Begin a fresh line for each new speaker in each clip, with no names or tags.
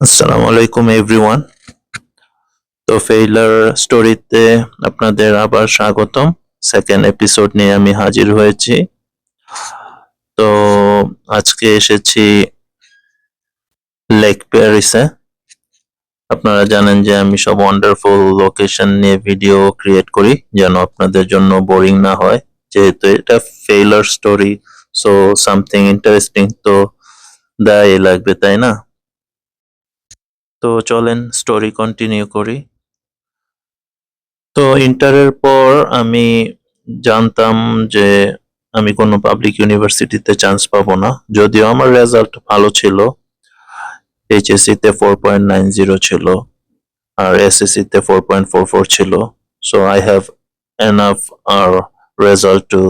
আসসালামু আলাইকুম এভরিওয়ান। তো ফেইলার স্টোরিতে আপনাদের আবার স্বাগতম। সেকেন্ড এপিসোড নিয়ে আমি হাজির হয়েছি। তো আজকে এসেছি লেক প্যারিসে। আপনারা জানেন যে আমি সব ওয়ান্ডারফুল লোকেশন নিয়ে ভিডিও ক্রিয়েট করি যেন আপনাদের জন্য বোরিং না হয়, যেহেতু এটা failure story. So something interesting তো দেয়াই লাগবে, তাই না? তো চলেন স্টোরি কন্টিনিউ করি। তো ইন্টারের পর আমি জানতাম যে আমি কোনো পাবলিক ইউনিভার্সিটিতে চান্স পাবো না, যদিও আমার রেজাল্ট ভালো ছিল। এইচএসসি তে 4.90 ছিল আর এসএসসি তে 4.44 ছিল। So I have enough our result to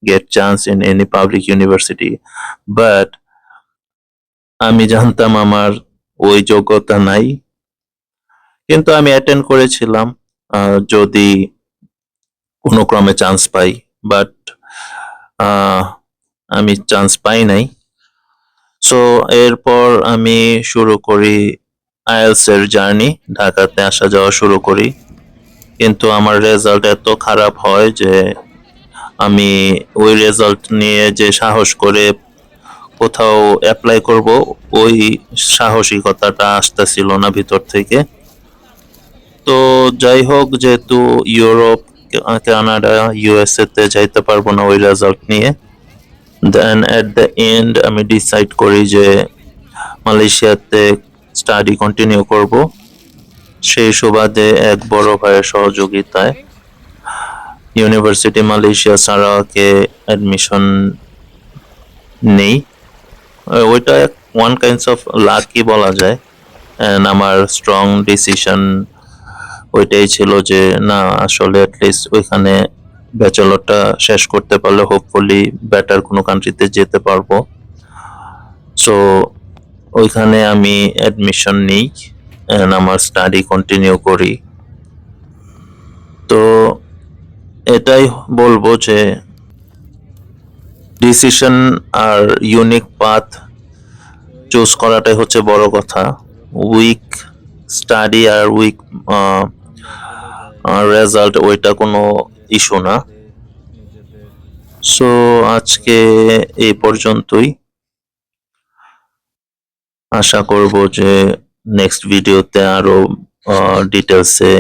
get chance in any public university, but আমি জানতাম আমার ওই যোগ্যতা নাই। কিন্তু আমি অ্যাটেন্ড করেছিলাম যদি কোনো ক্রমে চান্স পাই, বাট আমি চান্স পাই নাই। সো এরপর আমি শুরু করি আইএলটিএস এর জার্নি, ঢাকাতে আসা যাওয়া শুরু করি। কিন্তু আমার রেজাল্ট এত খারাপ হয় যে আমি ওই রেজাল্ট নিয়ে যে সাহস করে কোথাও অ্যাপ্লাই করব, ওই সাহসিকতাটা আসতেছিল না ভিতর থেকে। তো যাই হোক, যেহেতু ইউরোপ, কানাডা, ইউএসএ তে যাইতে পারবো না ওই রেজাল্ট নিয়ে, দেন এট দ্য এন্ড আমি ডিসাইড করি যে মালয়েশিয়াতে স্টাডি কন্টিনিউ করব। সেই সুবাদে এক বড় ভাইয়ের সহযোগিতায় ইউনিভার্সিটি মালয়েশিয়া সারাওয়াকে অ্যাডমিশন নেই। ওইটা ওয়ান কাইন্ডস অফ লাকি বলা যায়। আমার স্ট্রং ডিসিশন ওইটাই ছিল যে না, আসলে অ্যাটলিস্ট ওইখানে ব্যাচেলরটা শেষ করতে পারলে হোপফুলি বেটার কোনো কান্ট্রিতে যেতে পারবো। সো ওইখানে আমি অ্যাডমিশন নিই, আমার স্টাডি কন্টিনিউ করি। তো এটাই বলবো যে ডিসিশন আর ইউনিক পাথ চুজ করাটাই হচ্ছে বড় কথা। উইক স্টাডি আর উইক রেজাল্ট ওইটা কোনো ইস্যু না। সো আজকে এই পর্যন্তই। আশা করব যে নেক্সট ভিডিওতে আরো ডিটেলসে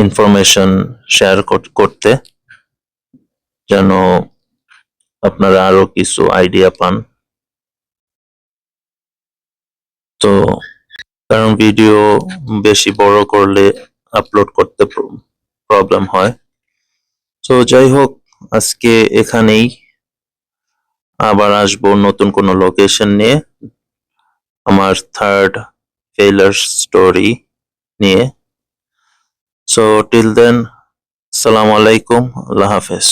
ইনফরমেশন শেয়ার করতে, যেন আপনারা আরো কিছু আইডিয়া পান। তো কারণ ভিডিও বেশি বড় করলে আপলোড করতে প্রবলেম হয়। তো যাই হোক, আজকে এখানেই। আবার আসবো নতুন কোনো লোকেশন নিয়ে, আমার থার্ড ফেইলার স্টোরি নিয়ে। সো টিল দেন, আসসালামু আলাইকুম, আল্লাহ হাফেজ।